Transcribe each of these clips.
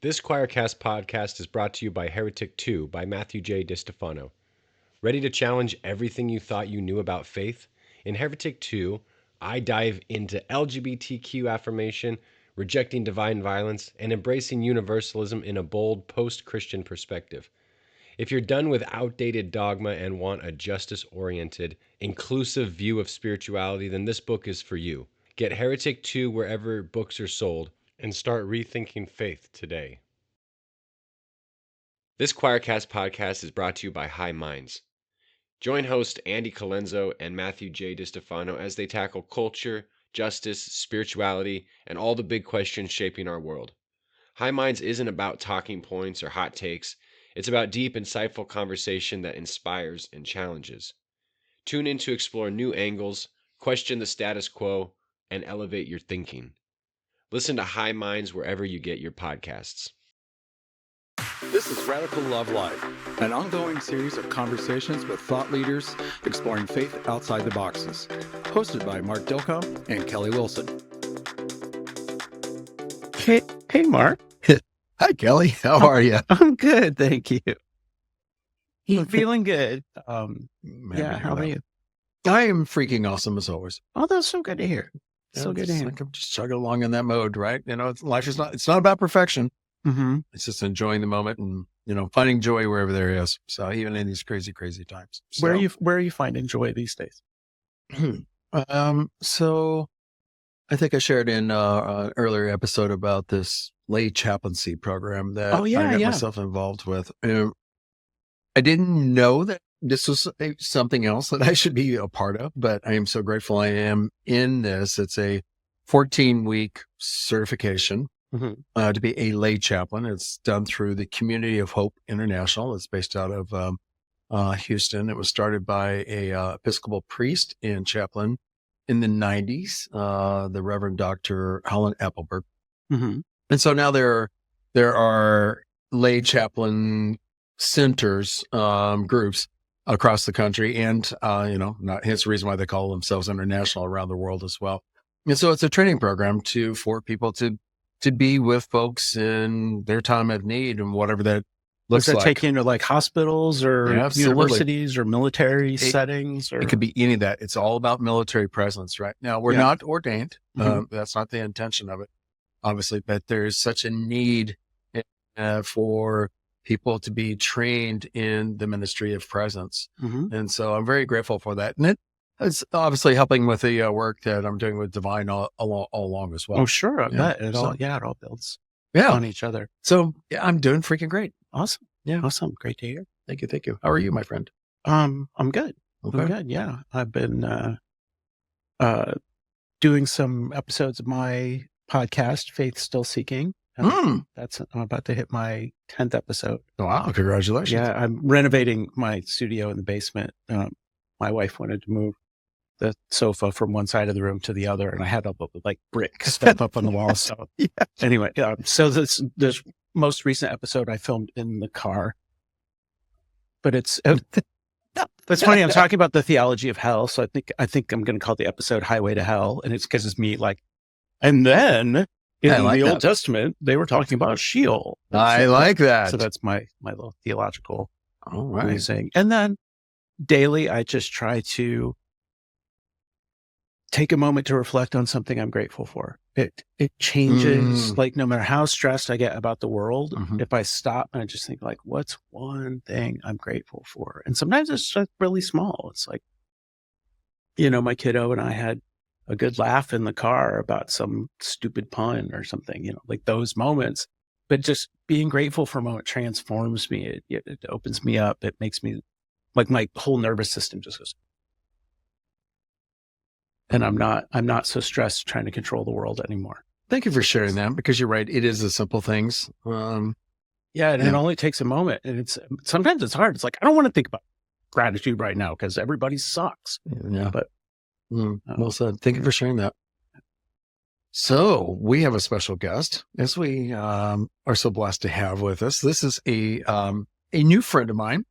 This Choircast podcast is brought to you by Heretic 2 by Matthew J. DiStefano. Ready to challenge everything you thought you knew about faith? In Heretic 2, I dive into LGBTQ affirmation, rejecting divine violence, and embracing universalism in a bold post-Christian perspective. If you're done with outdated dogma and want a justice-oriented, inclusive view of spirituality, then this book is for you. Get Heretic 2 wherever books are sold and start rethinking faith today. This Choircast podcast is brought to you by High Minds. Join host Andy Colenso and Matthew J. DiStefano as they tackle culture, justice, spirituality, and all the big questions shaping our world. High Minds isn't about talking points or hot takes. It's about deep, insightful conversation that inspires and challenges. Tune in to explore new angles, question the status quo, and elevate your thinking. Listen to High Minds wherever you get your podcasts. This is Radical Love Life, an ongoing series of conversations with thought leaders exploring faith outside the boxes. Hosted by Mark Dilcomb and Kelly Wilson. Hey, Mark. Hi, Kelly. How are you? I'm good, thank you. I'm feeling good. How are you? I am freaking awesome as always. Oh, that's so good to hear. So good to hear. Like I'm just chugging along in that mode, right? Life is it's not about perfection. Mm-hmm. It's just enjoying the moment and, finding joy wherever there is. So even in these crazy, crazy times. So, Where are you finding joy these days? So I think I shared in an earlier episode about this lay chaplaincy program that I got myself involved with. I didn't know that this was something else that I should be a part of, but I am so grateful I am in this. It's a 14-week certification to be a lay chaplain. It's done through the Community of Hope International. It's based out of Houston. It was started by a Episcopal priest and chaplain in the 90s, the Reverend Dr. Holland Appleberg. Mm-hmm. And so now there are lay chaplain centers, groups across the country, and hence the reason why they call themselves international around the world as well. And so it's a training program for people to be with folks in their time of need and whatever that looks like. Does that take you into like hospitals or universities or military settings? Or... It could be any of that. It's all about military presence, right? Now, we're not ordained. That's not the intention of it, obviously, but there's such a need for people to be trained in the ministry of presence. Mm-hmm. And so I'm very grateful for that. And it's obviously helping with the work that I'm doing with Divine all along as well. Oh, sure. I bet it all builds on each other. So I'm doing freaking great. Awesome. Yeah. Awesome. Great to hear. Thank you. How are you, my friend? I'm good. Okay. I'm good. Yeah. I've been, doing some episodes of my podcast, Faith Still Seeking. I'm about to hit my 10th episode. Oh, wow. Congratulations. Yeah. I'm renovating my studio in the basement. My wife wanted to move the sofa from one side of the room to the other, and I had to put like bricks stuff up on the wall. So anyway, so this most recent episode I filmed in the car, but it's funny. I'm talking about the theology of hell. So I think I'm going to call the episode Highway to Hell. And it's because it's me and then in the Old Testament, they were talking about Sheol. I like that. So that's my little theological thing. And then daily, I just try to take a moment to reflect on something I'm grateful for. It changes, no matter how stressed I get about the world, if I stop and I just think what's one thing I'm grateful for? And sometimes it's just really small. It's my kiddo and I had a good laugh in the car about some stupid pun or something, those moments. But just being grateful for a moment transforms me. It opens me up. It makes me my whole nervous system just goes. And I'm not so stressed trying to control the world anymore. Thank you for sharing that, because you're right. It is the simple things. It only takes a moment, and sometimes it's hard. It's I don't want to think about gratitude right now because everybody sucks. Yeah. But well said. Thank you for sharing that. So we have a special guest, as we are so blessed to have with us. This is a new friend of mine,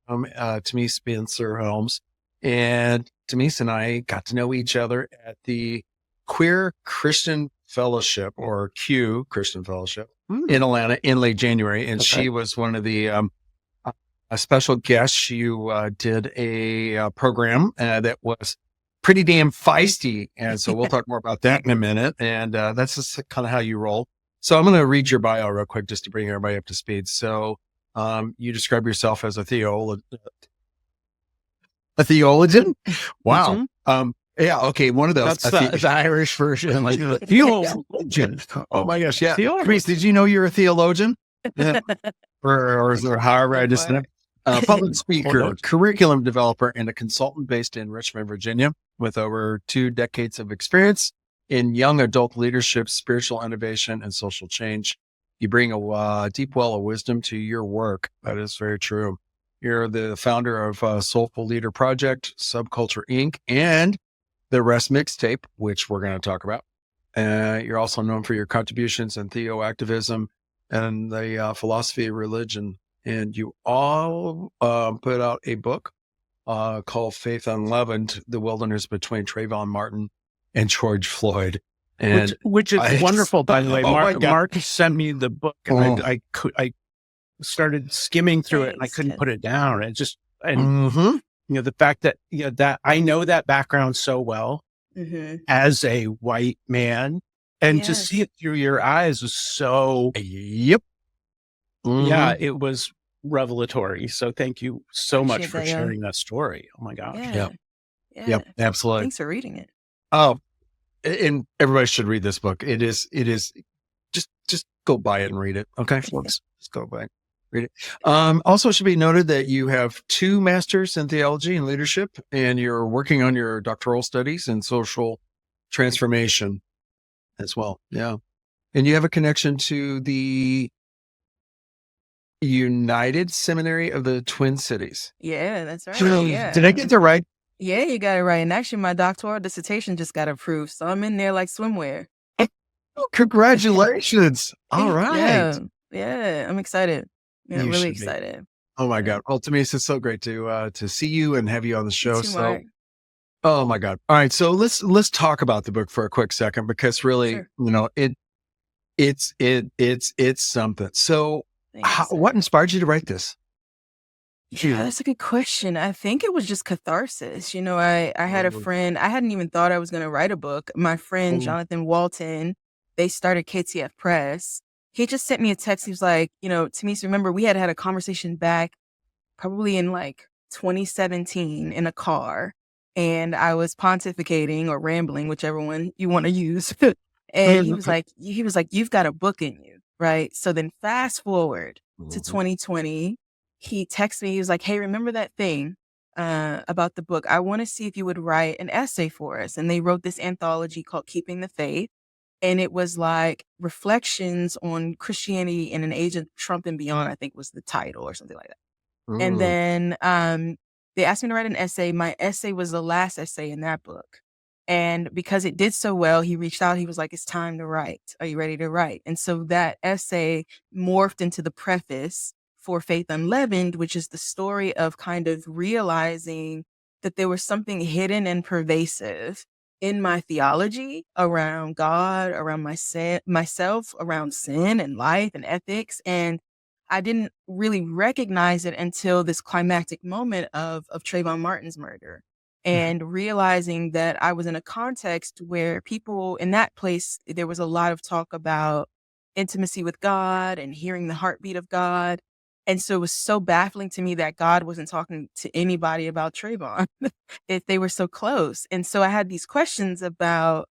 Tamice Spencer-Helms. And Tamice and I got to know each other at the Queer Christian Fellowship, or Q Christian Fellowship, in Atlanta in late January. And she was one of the a special guest. You did a program that was pretty damn feisty. And so we'll talk more about that in a minute. And that's just kind of how you roll. So I'm going to read your bio real quick just to bring everybody up to speed. So you describe yourself as a theologian. Wow. Yeah. Okay. One of those. That's the Irish version. Like theologian. Oh my gosh. Yeah. Tamice, did you know you're a theologian? Yeah. or however I just said. Public speaker, curriculum developer, and a consultant based in Richmond, Virginia, with over 2 decades of experience in young adult leadership, spiritual innovation, and social change. You bring a deep well of wisdom to your work. That is very true. You're the founder of Soulful Leader Project, Subculture Inc., and the Rest Mixtape, which we're going to talk about. You're also known for your contributions in theoactivism and the philosophy of religion. And you all put out a book called Faith Unleavened, The Wilderness Between Trayvon Martin and George Floyd. And which is wonderful, by the way. Mark sent me the book, and I started skimming through it, and I couldn't put it down. And the fact that that I know that background so well as a white man, and to see it through your eyes was so yeah, it was revelatory. So thank you so much for sharing that story. Oh my gosh. Yep, absolutely. Thanks for reading it. Oh, and everybody should read this book. It is just go buy it and read it. Okay, folks, just go buy it, read it. Also, it should be noted that you have 2 masters in theology and leadership, and you're working on your doctoral studies in social transformation as well. Yeah, and you have a connection to the United Seminary of the Twin Cities. Yeah, that's right. Yeah. Did I get that right? Yeah, you got it right. And actually, my doctoral dissertation just got approved, so I'm in there like swimwear. Oh, congratulations. All right. Yeah, I'm excited. Yeah, I'm really excited. Oh my God. Well, Tamice, it's so great to see you and have you on the show. Mark. Oh my God. All right. So let's talk about the book for a quick second, because really, it's something. So what inspired you to write this? Yeah, that's a good question. I think it was just catharsis. I had a friend, I hadn't even thought I was going to write a book. My friend, Jonathan Walton, they started KTF Press. He just sent me a text. He was like, Tamice, remember we had a conversation back probably in like 2017 in a car, and I was pontificating or rambling, whichever one you want to use. And he was like, you've got a book in you. Right. So then fast forward to 2020, he texted me. He was like, hey, remember that thing about the book? I want to see if you would write an essay for us. And they wrote this anthology called Keeping the Faith. And it was like reflections on Christianity in an age of Trump and beyond, I think was the title or something like that. And then they asked me to write an essay. My essay was the last essay in that book. And because it did so well, he reached out. He was like, it's time to write. Are you ready to write? And so that essay morphed into the preface for Faith Unleavened, which is the story of kind of realizing that there was something hidden and pervasive in my theology around God, around myself, around sin and life and ethics. And I didn't really recognize it until this climactic moment of Trayvon Martin's murder. And realizing that I was in a context where people in that place, there was a lot of talk about intimacy with God and hearing the heartbeat of God. And so it was so baffling to me that God wasn't talking to anybody about Trayvon if they were so close. And so I had these questions about,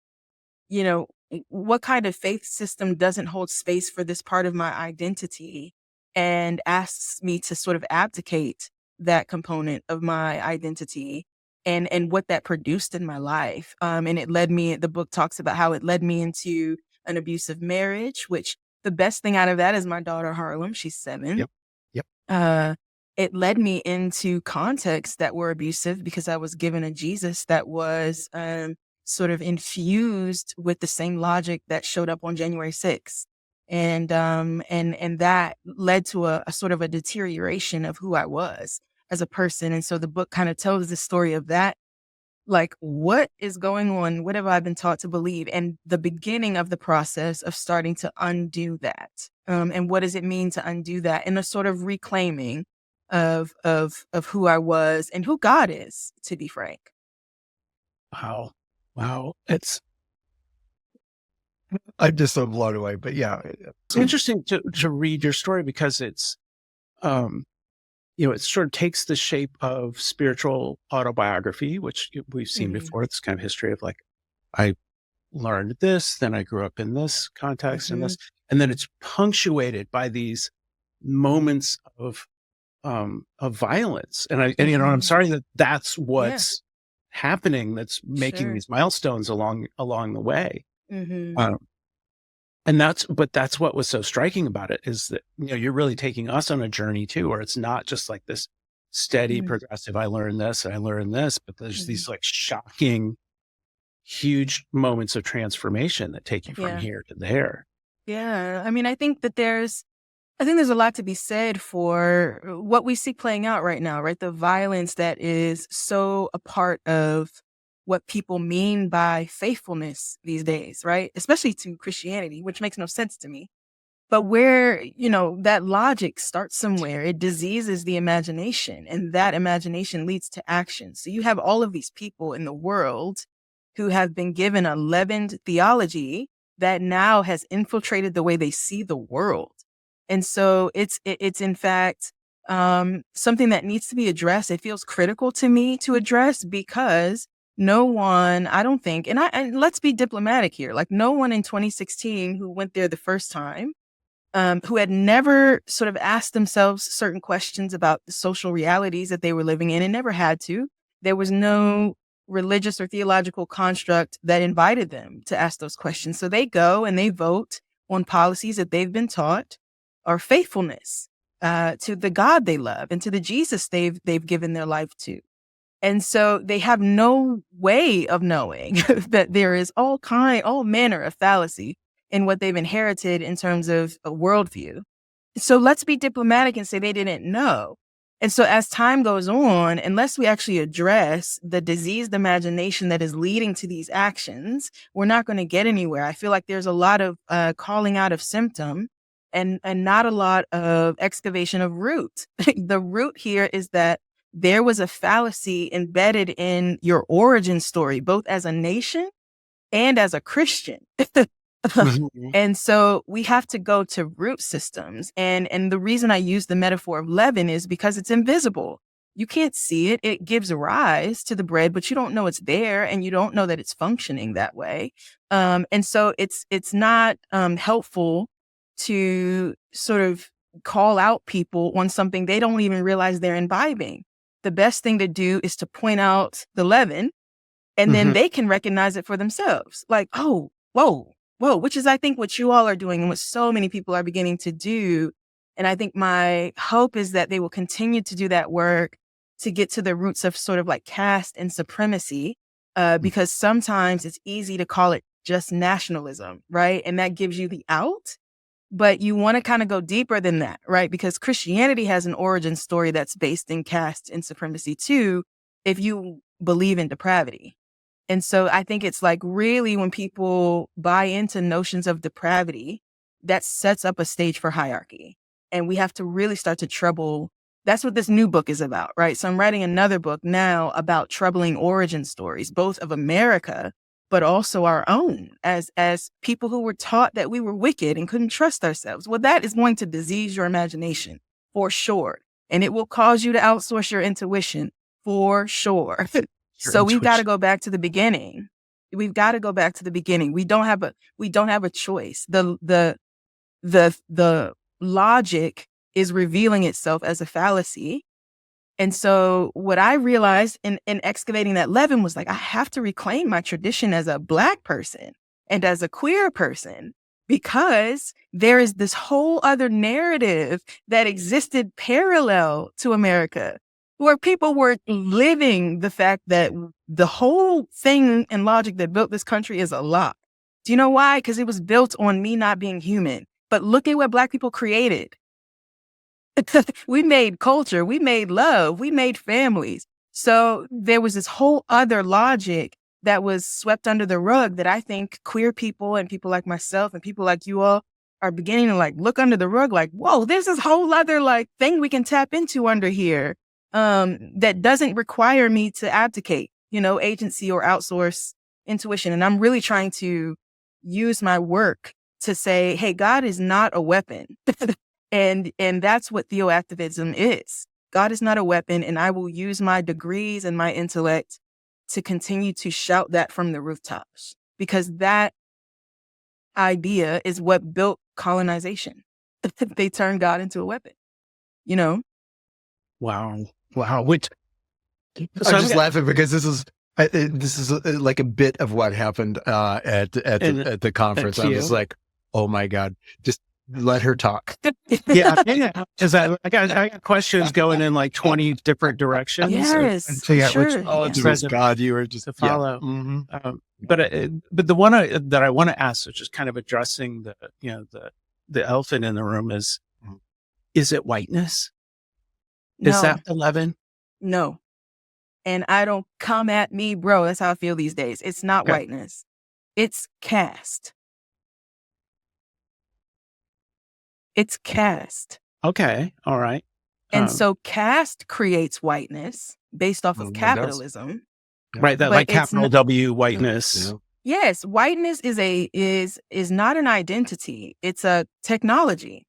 what kind of faith system doesn't hold space for this part of my identity and asks me to sort of abdicate that component of my identity. And what that produced in my life. And it led me, the book talks about how it led me into an abusive marriage, which the best thing out of that is my daughter, Harlem. She's 7. Yep. It led me into contexts that were abusive because I was given a Jesus that was sort of infused with the same logic that showed up on January 6th. And that led to a sort of a deterioration of who I was as a person. And so the book kind of tells the story of that. Like, what is going on? What have I been taught to believe? And the beginning of the process of starting to undo that. And what does it mean to undo that? And a sort of reclaiming of who I was and who God is, to be frank. Wow. I'm just so blown away, but yeah. It's interesting to read your story because it's, it sort of takes the shape of spiritual autobiography, which we've seen before. It's kind of history of like, I learned this, then I grew up in this context and this, and then it's punctuated by these moments of violence. And I'm sorry that that's what's happening. That's making these milestones along the way. And that's what was so striking about it is that, you're really taking us on a journey too, where it's not just like this steady progressive, I learned this, but there's these like shocking, huge moments of transformation that take you from here to there. Yeah. I mean, I think there's a lot to be said for what we see playing out right now, right? The violence that is so a part of what people mean by faithfulness these days, right? Especially to Christianity, which makes no sense to me. But where, that logic starts somewhere, it diseases the imagination, and that imagination leads to action. So you have all of these people in the world who have been given a leavened theology that now has infiltrated the way they see the world. And so it's in fact something that needs to be addressed. It feels critical to me to address because no one, I don't think, and let's be diplomatic here, like no one in 2016 who went there the first time, who had never sort of asked themselves certain questions about the social realities that they were living in and never had to. There was no religious or theological construct that invited them to ask those questions. So they go and they vote on policies that they've been taught are faithfulness to the God they love and to the Jesus they've given their life to. And so they have no way of knowing that there is all manner of fallacy in what they've inherited in terms of a worldview. So let's be diplomatic and say they didn't know. And so as time goes on, unless we actually address the diseased imagination that is leading to these actions, we're not going to get anywhere. I feel like there's a lot of calling out of symptom and not a lot of excavation of root. The root here is that there was a fallacy embedded in your origin story, both as a nation and as a Christian. And so we have to go to root systems. And the reason I use the metaphor of leaven is because it's invisible. You can't see it. It gives rise to the bread, but you don't know it's there and you don't know that it's functioning that way. And so it's not helpful to sort of call out people on something they don't even realize they're imbibing. The best thing to do is to point out the leaven and then they can recognize it for themselves. Like, oh, whoa, which is, I think, what you all are doing and what so many people are beginning to do. And I think my hope is that they will continue to do that work to get to the roots of sort of like caste and supremacy, because sometimes it's easy to call it just nationalism, right? And that gives you the out. But you want to kind of go deeper than that, right? Because Christianity has an origin story that's based in caste and supremacy too, if you believe in depravity. And so I think it's like really when people buy into notions of depravity, that sets up a stage for hierarchy. And we have to really start to trouble. That's what this new book is about, right? So I'm writing another book now about troubling origin stories, both of America, but also our own as people who were taught that we were wicked and couldn't trust ourselves. Well, that is going to disease your imagination for sure. And it will cause you to outsource your intuition for sure. So we've got to go back to the beginning. We don't have a choice. The logic is revealing itself as a fallacy. And so what I realized in excavating that leaven was like, I have to reclaim my tradition as a Black person and as a queer person, because there is this whole other narrative that existed parallel to America, where people were living the fact that the whole thing and logic that built this country is a lie. Do you know why? Because it was built on me not being human. But look at what Black people created. We made culture, we made love, we made families. So there was this whole other logic that was swept under the rug that I think queer people and people like myself and people like you all are beginning to like look under the rug, like, whoa, there's this whole other like thing we can tap into under here that doesn't require me to abdicate, agency or outsource intuition. And I'm really trying to use my work to say, hey, God is not a weapon. and that's what theoactivism is. God is not a weapon, and I will use my degrees and my intellect to continue to shout that from the rooftops, because that idea is what built colonization. They turned God into a weapon, Wow. Which, I'm just laughing because this is like a bit of what happened at the conference. I was like, oh my God, just let her talk. Yeah. Because I got questions going in like 20 different directions. Yes, and figure out sure. which God, you were just to follow. Yeah. Mm-hmm. But the one that I want to ask, which is kind of addressing the elephant in the room, is it whiteness? No. Is that the leaven? No. And I don't come at me, bro. That's how I feel these days. It's not whiteness. It's caste. It's caste. Okay. All right. And so caste creates whiteness based off of capitalism. Right. That like capital W whiteness. Yeah. Yes. Whiteness is not an identity. It's a technology.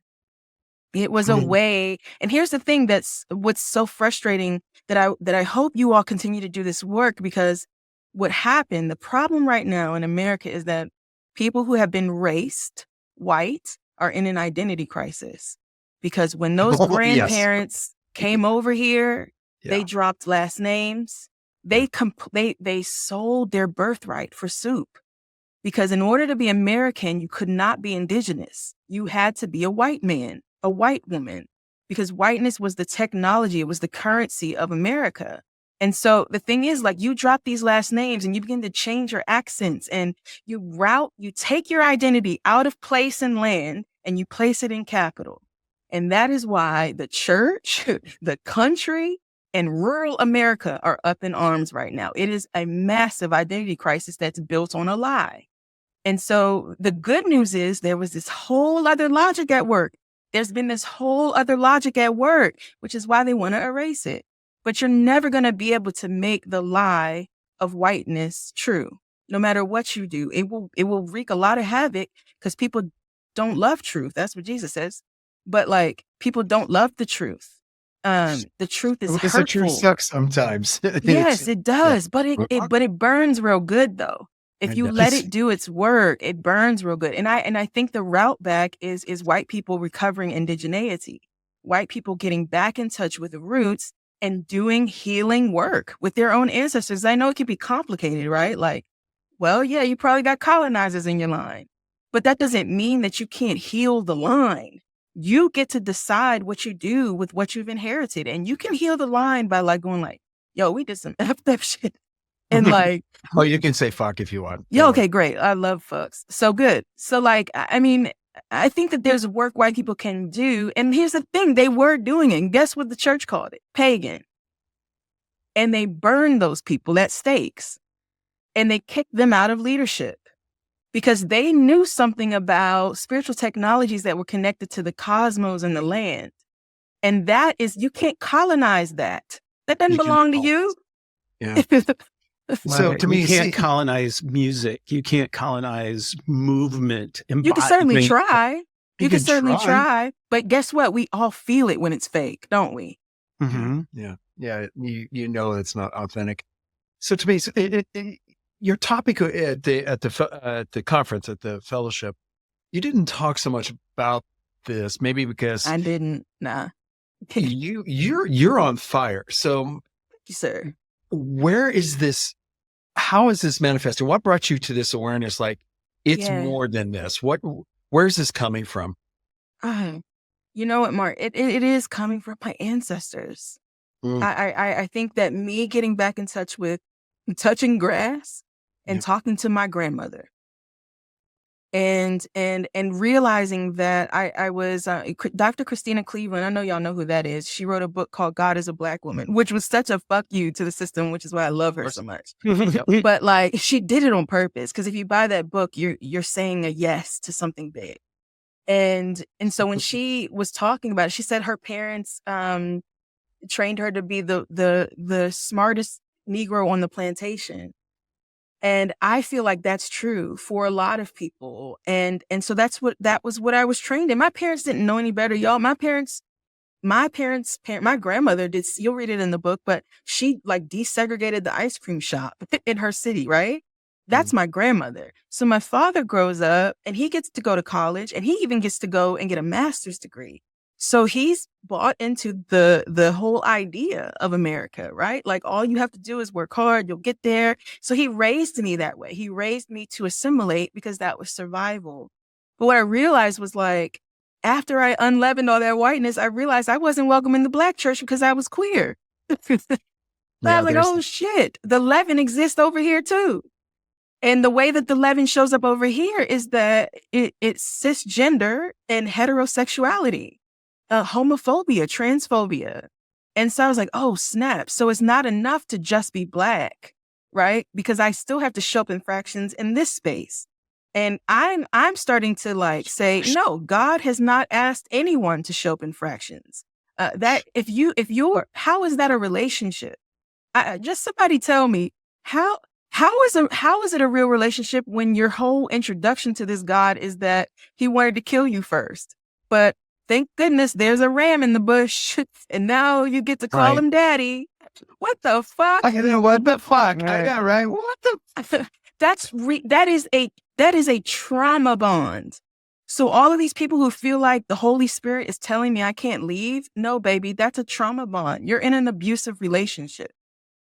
It was a way. And here's the thing what's so frustrating that I hope you all continue to do this work, because what happened, the problem right now in America is that people who have been raced white are in an identity crisis, because when those grandparents came over here, they dropped last names. They sold their birthright for soup, because in order to be American, you could not be indigenous. You had to be a white man, a white woman, because whiteness was the technology. It was the currency of America. And so the thing is, like, you drop these last names and you begin to change your accents, and you take your identity out of place and land and you place it in capital. And that is why the church, the country, and rural America are up in arms right now. It is a massive identity crisis that's built on a lie. And so the good news is there was this whole other logic at work. There's been this whole other logic at work, which is why they want to erase it. But you're never going to be able to make the lie of whiteness true. No matter what you do, it will wreak a lot of havoc, because people don't love truth. That's what Jesus says. But like, people don't love the truth. The truth is hurtful. The truth sucks sometimes. Yes, it does. But it burns real good though. If you let it do its work, it burns real good. And I think the route back is white people recovering indigeneity, white people getting back in touch with the roots and doing healing work with their own ancestors. I know it can be complicated, right? Like, well, yeah, you probably got colonizers in your line, but that doesn't mean that you can't heal the line. You get to decide what you do with what you've inherited, and you can heal the line by like going like, yo, we did some effed up shit. And like, oh, you can say fuck if you want. Yeah, okay, great. I love fucks. So good. So like, I mean, I think that there's work white people can do. And here's the thing, they were doing it. And guess what the church called it? Pagan. And they burned those people at stakes. And they kicked them out of leadership because they knew something about spiritual technologies that were connected to the cosmos and the land. And that is, you can't colonize that. That doesn't belong to you. Yeah. So to me, you can't colonize music. You can't colonize movement. You can certainly try. You can certainly try. But guess what? We all feel it when it's fake, don't we? Mm-hmm. Yeah. Yeah. You know, it's not authentic. So to me, your topic at the conference, at the fellowship, you didn't talk so much about this, maybe because I didn't. Nah. you're on fire. So, Thank you, sir. Where is this? How is this manifesting? What brought you to this awareness? Like, it's more than this. Where's this coming from? You know what, Mark? It is coming from my ancestors. I think that me getting back in touch with touching grass and talking to my grandmother, and realizing that I was Dr. Christina Cleveland. I know y'all know who that is. She wrote a book called God is a Black Woman, which was such a fuck you to the system, which is why I love her so much. But like, she did it on purpose, because if you buy that book, you're saying a yes to something big. And so when she was talking about it, she said her parents trained her to be the smartest Negro on the plantation. And I feel like that's true for a lot of people. And so that was what I was trained in. My parents didn't know any better, y'all. My grandmother did, you'll read it in the book, but she like desegregated the ice cream shop in her city, right? That's my grandmother. So my father grows up and he gets to go to college and he even gets to go and get a master's degree. So he's bought into the whole idea of America, right? Like all you have to do is work hard, you'll get there. So he raised me that way. He raised me to assimilate because that was survival. But what I realized was like, after I unleavened all that whiteness, I realized I wasn't welcome in the Black church because I was queer. I was like, oh shit, the leaven exists over here too. And the way that the leaven shows up over here is that it's cisgender and heterosexuality, homophobia, transphobia. And so I was like, oh snap. So it's not enough to just be Black, right? Because I still have to show up in fractions in this space. And I'm starting to like say, no, God has not asked anyone to show up in fractions. That how is that a relationship? Just somebody tell me how is it a real relationship when your whole introduction to this God is that he wanted to kill you first? But thank goodness there's a ram in the bush and now you get to call him daddy. What the fuck? I know what the fuck. Right. I know, right? What the that is a trauma bond. So all of these people who feel like the Holy Spirit is telling me I can't leave, no, baby, that's a trauma bond. You're in an abusive relationship.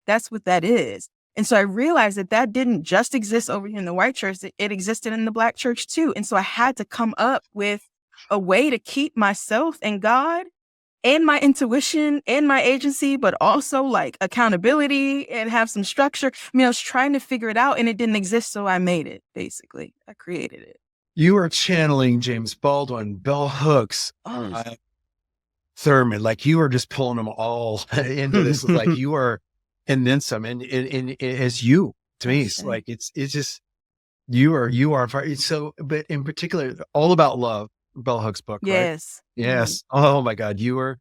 That's what that is. And so I realized that didn't just exist over here in the white church, it existed in the Black church too. And so I had to come up with a way to keep myself and God and my intuition and my agency, but also like accountability and have some structure. I mean, I was trying to figure it out and it didn't exist. So I made it, basically. I created it. You are channeling James Baldwin, Bell Hooks, Thurman, like you are just pulling them all into this. Like you are, and then some, and as you, Tamice, like it's just, you are, so, but in particular, all about love. Bell Hooks book, yes. Right? Yes. Oh my God. You were,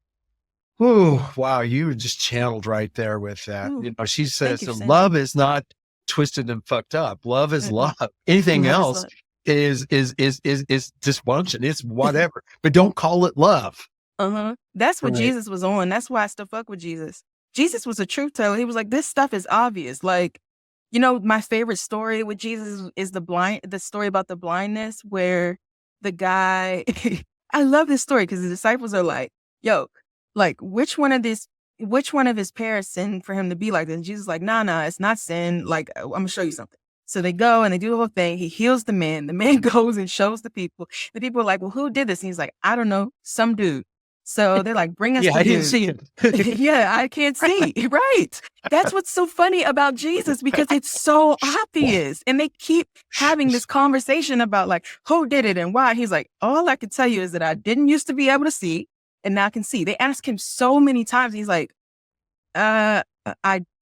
wow. You were just channeled right there with that. You know, she says, so love is not twisted and fucked up. Love is love. Anything else is dysfunction. It's whatever, but don't call it love. That's what Jesus was on. That's why I still fuck with Jesus. Jesus was a truth teller. He was like, this stuff is obvious. Like, you know, my favorite story with Jesus is the story about the blindness where the guy, I love this story because the disciples are like, yo, like which one of his parents sinned for him to be like this? And Jesus is like, nah, it's not sin. Like, I'm gonna show you something. So they go and they do the whole thing. He heals the man. The man goes and shows the people. The people are like, well, who did this? And he's like, I don't know, some dude. So they're like, bring us the I dude. didn't see it. Yeah, I can't see. Right. That's what's so funny about Jesus because it's so obvious. And they keep having this conversation about like, who did it and why? He's like, all I can tell you is that I didn't used to be able to see and now I can see. They ask him so many times. He's like, I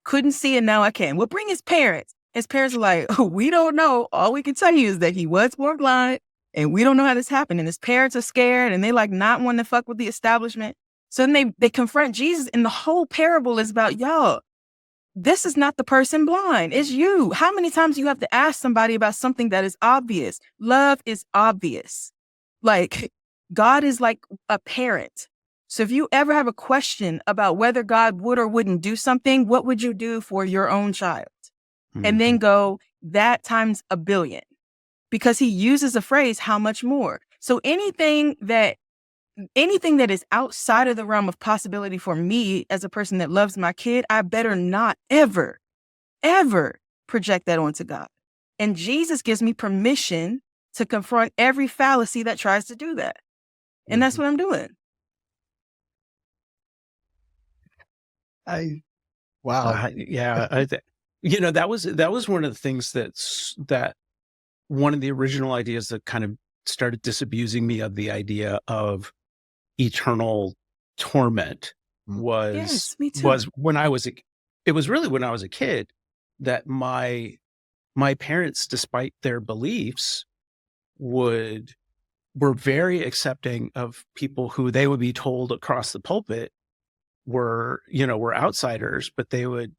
couldn't see and now I can. Well, bring his parents. His parents are like, oh, we don't know. All we can tell you is that he was born blind. And we don't know how this happened. And his parents are scared and they like not want to fuck with the establishment. So then they confront Jesus and the whole parable is about, y'all, this is not the person blind. It's you. How many times do you have to ask somebody about something that is obvious? Love is obvious. Like God is like a parent. So if you ever have a question about whether God would or wouldn't do something, what would you do for your own child? And then go that times a billion. Because he uses a phrase, how much more? So anything that is outside of the realm of possibility for me as a person that loves my kid, I better not ever project that onto God. And Jesus gives me permission to confront every fallacy that tries to do that. And that's what I'm doing. You know, that was one of the things that one of the original ideas that kind of started disabusing me of the idea of eternal torment was when I was a kid that my parents, despite their beliefs, would were very accepting of people who they would be told across the pulpit were outsiders, but they would,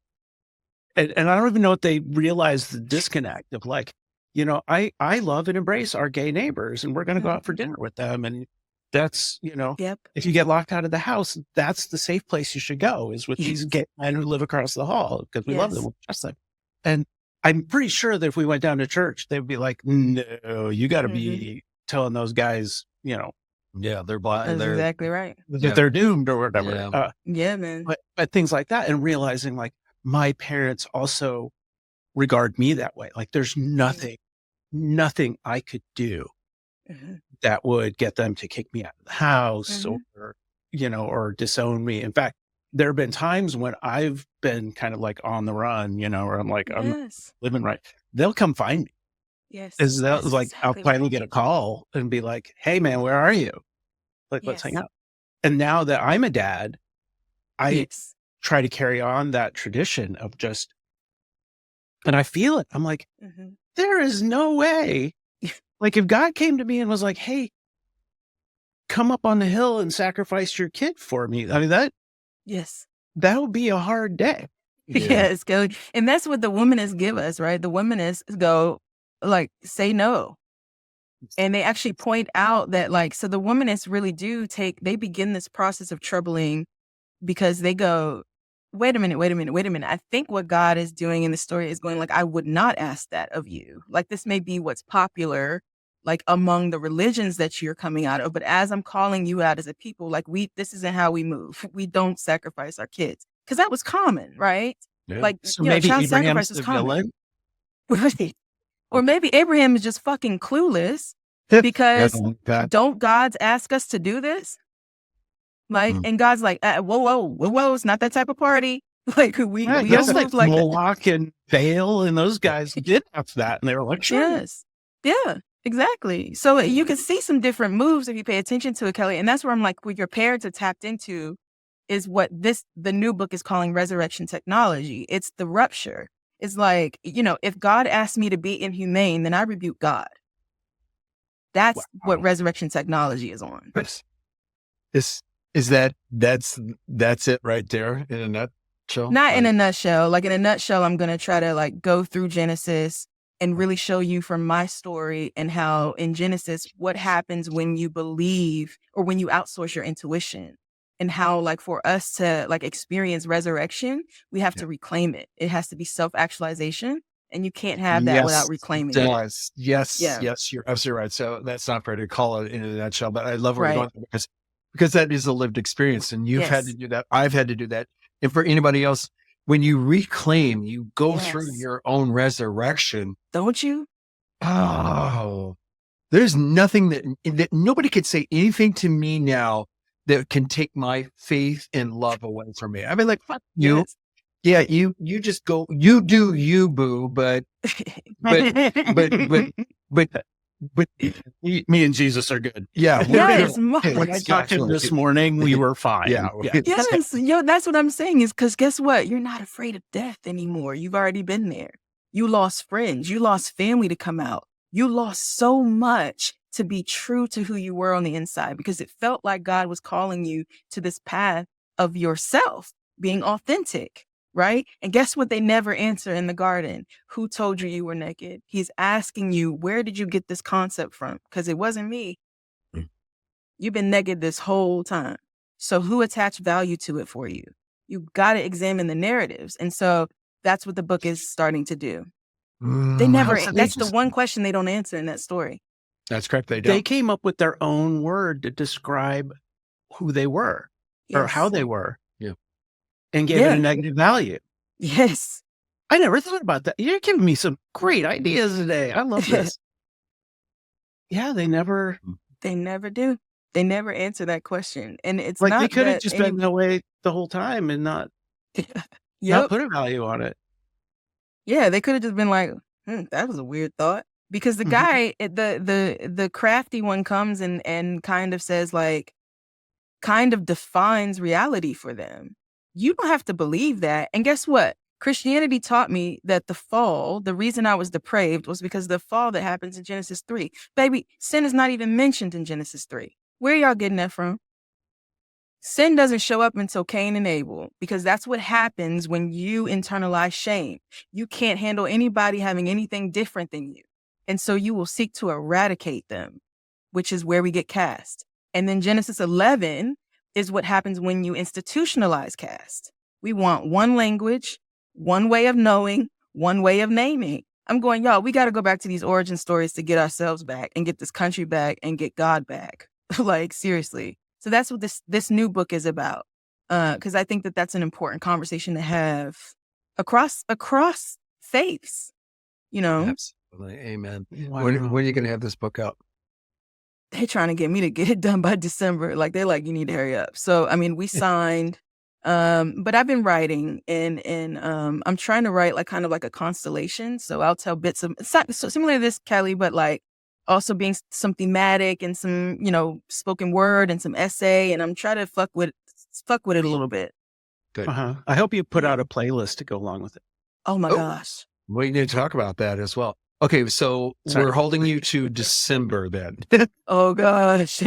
and I don't even know if they realized the disconnect of like, I love and embrace our gay neighbors, and we're going to go out for dinner with them. And that's, Yep. if you get locked out of the house, that's the safe place you should go, is with these gay men who live across the hall, because we love them, we trust them. And I'm pretty sure that if we went down to church, they'd be like, no, you got to be telling those guys, Yeah, they're blind. That's They're exactly right. that they're doomed or whatever. Yeah, man. But things like that, and realizing like my parents also regard me that way. Like there's nothing I could do that would get them to kick me out of the house or disown me. In fact, there have been times when I've been kind of like on the run, where I'm like, I'm living right. They'll come find me. Yes. I'll finally get a call and be like, hey man, where are you? Like, let's hang out. And now that I'm a dad, I try to carry on that tradition of just, and I feel it. I'm like, there is no way. Like if God came to me and was like, hey, come up on the hill and sacrifice your kid for me. I mean, that would be a hard day. Yes. Go. And that's what the womanists give us, right? The womanists go like, say no. And they actually point out that like, so the womanists really do they begin this process of troubling, because they go, wait a minute. I think what God is doing in the story is going like, I would not ask that of you. Like this may be what's popular, like among the religions that you're coming out of. But as I'm calling you out as a people, like this isn't how we move. We don't sacrifice our kids. Because that was common, right? Yeah. Like, so maybe child Abraham's sacrifice was the common. villain? Or maybe Abraham is just fucking clueless, because don't gods ask us to do this? Like, and God's like, whoa, it's not that type of party. Like we don't like Moloch and Baal and those guys did have that, and they were like, sure. Yes, yeah, exactly. So you can see some different moves if you pay attention to it, Kelly. And that's where I'm like, what your parents are tapped into is what the new book is calling resurrection technology. It's the rupture. It's like, if God asked me to be inhumane, then I rebuke God. That's what resurrection technology is on. That's it right there in a nutshell? Not in a nutshell. Like in a nutshell, I'm going to try to like go through Genesis and really show you from my story and how in Genesis, what happens when you believe or when you outsource your intuition, and how like for us to like experience resurrection, we have to reclaim it. It has to be self-actualization, and you can't have that without reclaiming it. Yes, you're absolutely right. So that's not fair to call it in a nutshell, but I love where you're going, because that is a lived experience, and you've had to do that. I've had to do that. And for anybody else, when you reclaim, you go through your own resurrection. Don't you? Oh, there's nothing that nobody could say anything to me now that can take my faith and love away from me. I mean, like, fuck you. Yes. Yeah, you just go, you do you, boo, but me and Jesus are good. Yeah. Yes. When I talked to him this morning, we were fine. Yes. That's what I'm saying, is because guess what? You're not afraid of death anymore. You've already been there. You lost friends. You lost family to come out. You lost so much to be true to who you were on the inside, because it felt like God was calling you to this path of yourself being authentic. Right? And guess what they never answer in the garden? Who told you you were naked? He's asking you, where did you get this concept from? Because it wasn't me. You've been naked this whole time. So who attached value to it for you? You got to examine the narratives. And so that's what the book is starting to do. They never, that's the one question they don't answer in that story. That's correct. They don't. They came up with their own word to describe who they were or how they were. And gave it a negative value. Yes. I never thought about that. You're giving me some great ideas today. I love this. They never do. They never answer that question. And it's like not they could have just been away the whole time and not put a value on it. Yeah, they could have just been like, that was a weird thought. Because the guy, the crafty one comes and kind of says like, kind of defines reality for them. You don't have to believe that. And guess what? Christianity taught me that the fall, the reason I was depraved was because of the fall that happens in Genesis 3. Baby, sin is not even mentioned in Genesis 3. Where are y'all getting that from? Sin doesn't show up until Cain and Abel, because that's what happens when you internalize shame. You can't handle anybody having anything different than you. And so you will seek to eradicate them, which is where we get caste. And then Genesis 11 is what happens when you institutionalize caste. We want one language, one way of knowing, one way of naming. I'm going, y'all, we got to go back to these origin stories to get ourselves back and get this country back and get God back. Like, seriously. So that's what this new book is about. Because I think that that's an important conversation to have across faiths, you know? Absolutely. Amen. Wow. When are you going to have this book out? They're trying to get me to get it done by December. Like, they're like, you need to hurry up. So, I mean, we signed, but I've been writing and I'm trying to write like kind of like a constellation. So I'll tell bits of, it's not so similar to this, Kelly, but like also being some thematic and some, you know, spoken word and some essay. And I'm trying to fuck with it a little bit. Good. I hope you put out a playlist to go along with it. Oh my gosh. We need to talk about that as well. Okay, so we're holding you to December then. Oh gosh.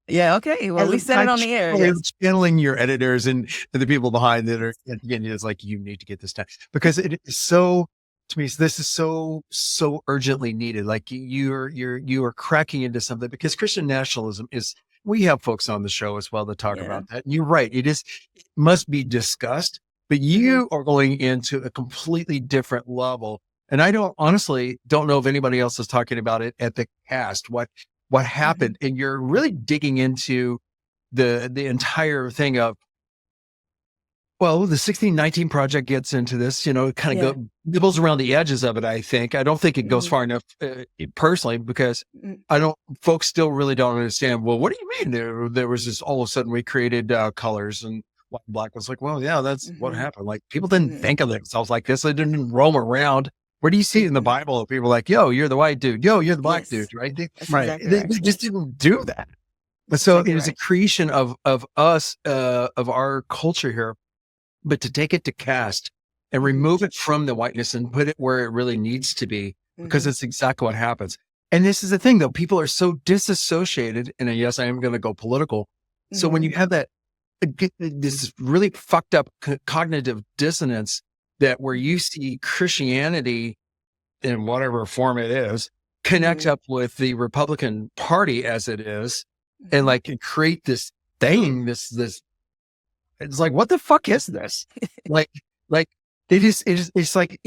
Yeah, okay. Well, we said it on the air. Yes. Channeling your editors and the people behind that are, again, it's like, you need to get this done. Because it is so, to me, this is so urgently needed. Like you are cracking into something, because Christian nationalism is, we have folks on the show as well that talk about that. And you're right. It must be discussed, but you are going into a completely different level. And I honestly don't know if anybody else is talking about it at the cast, what happened. And you're really digging into the entire thing of, well, the 1619 Project gets into this, you know, kind of nibbles around the edges of it. I think. I don't think it goes far enough personally, because folks still really don't understand. Well, what do you mean? There was this, all of a sudden we created colors, and white and black was like, well, yeah, that's what happened. Like, people didn't think of themselves like this. They didn't roam around. Where do you see it in the Bible? People are like, yo, you're the white dude. Yo, you're the black dude, right? They just didn't do that. But so it was a creation of us, of our culture here. But to take it to caste and remove it from the whiteness and put it where it really needs to be, because it's exactly what happens. And this is the thing, though. People are so disassociated. And yes, I am going to go political. So when you have this really fucked up cognitive dissonance, that where you see Christianity in whatever form it is connect up with the Republican Party as it is, and like create this thing, this, it's like, what the fuck is this? like it's like,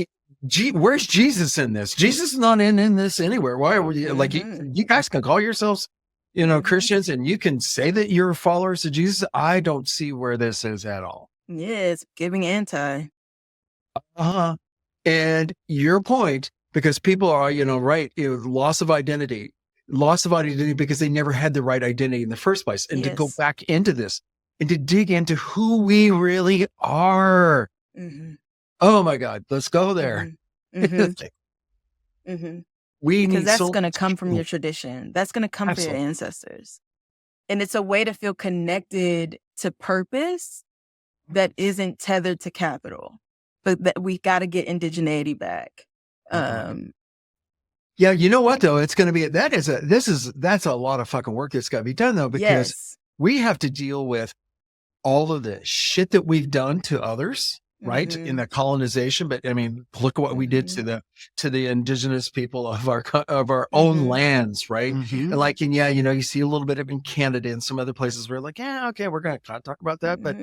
where's Jesus in this? Jesus is not in this anywhere. Why are we like, you guys can call yourselves, you know, Christians, and you can say that you're followers of Jesus. I don't see where this is at all. Yeah, it's giving anti. And your point, because people are, you know, right, loss of identity because they never had the right identity in the first place. And to go back into this and to dig into who we really are. Oh my God, let's go there. Because that's going to come from your tradition. That's going to come from your ancestors. And it's a way to feel connected to purpose that isn't tethered to capital. But that we got to get indigeneity back. Yeah, you know what though? It's going to be that's a lot of fucking work that's got to be done though, because we have to deal with all of the shit that we've done to others, right? In the colonization. But I mean, look at what we did to the indigenous people of our own lands, right? And like, and yeah, you know, you see a little bit of in Canada and some other places where like, yeah, okay, we're going to talk about that, but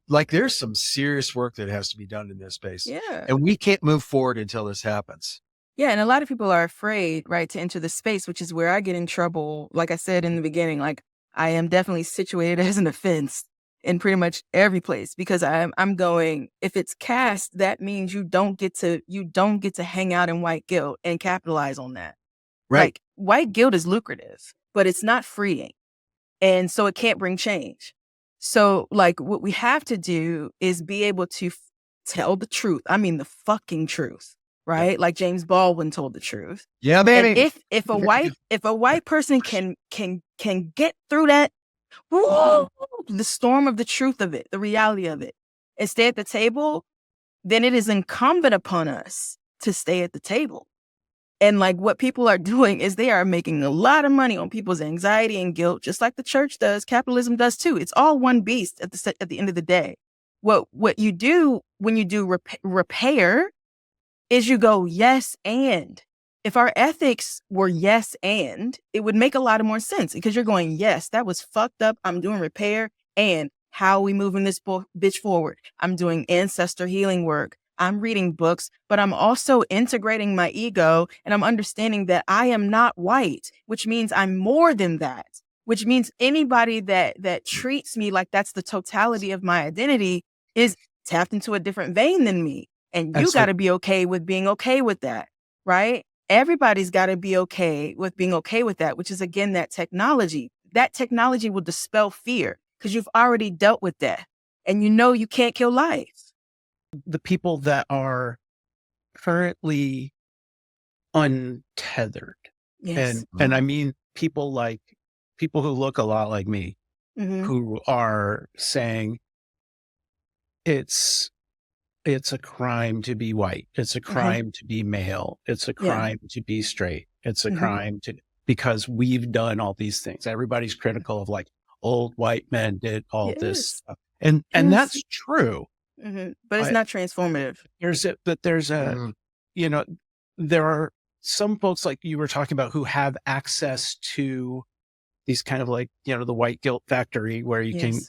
like, there's some serious work that has to be done in this space. Yeah. And we can't move forward until this happens. Yeah. And a lot of people are afraid, right, to enter the space, which is where I get in trouble. Like I said in the beginning, like I am definitely situated as an offense in pretty much every place, because I'm going, if it's caste, that means you don't get to hang out in white guilt and capitalize on that. Right. Like, white guilt is lucrative, but it's not freeing. And so it can't bring change. So, like, what we have to do is be able to tell the truth. I mean, the fucking truth, right? Yeah. Like James Baldwin told the truth. Yeah, baby. And if a white person can get through that, woo, the storm of the truth of it, the reality of it, and stay at the table, then it is incumbent upon us to stay at the table. And like what people are doing is they are making a lot of money on people's anxiety and guilt, just like the church does. Capitalism does too. It's all one beast at the end of the day. What you do when you do repair is you go, yes, and. If our ethics were yes, and, it would make a lot of more sense because you're going, yes, that was fucked up. I'm doing repair. And how are we moving this bitch forward? I'm doing ancestor healing work. I'm reading books, but I'm also integrating my ego, and I'm understanding that I am not white, which means I'm more than that, which means anybody that treats me like that's the totality of my identity is tapped into a different vein than me. And you got to be okay with being okay with that, right? Everybody's got to be okay with being okay with that, which is, again, that technology. That technology will dispel fear because you've already dealt with death and you know you can't kill life. The people that are currently untethered, yes. and I mean people who look a lot like me, who are saying it's a crime to be white. It's a crime to be male. It's a crime to be straight. It's a crime because we've done all these things. Everybody's critical of like old white men did all this stuff. And that's true. But it's not transformative. There are some folks like you were talking about who have access to these kind of like, the white guilt factory where you can,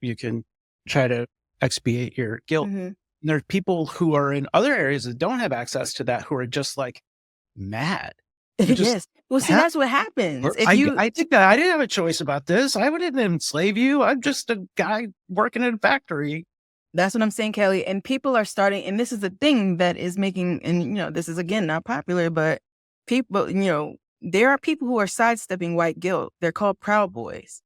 you can try to expiate your guilt. There's people who are in other areas that don't have access to that, who are just like mad. Yes. Well, see, that's what happens. I think that I didn't have a choice about this. I wouldn't enslave you. I'm just a guy working in a factory. That's what I'm saying, Kelly. And people are starting, and this is the thing that is making, and this is again not popular, but people, there are people who are sidestepping white guilt. They're called Proud Boys.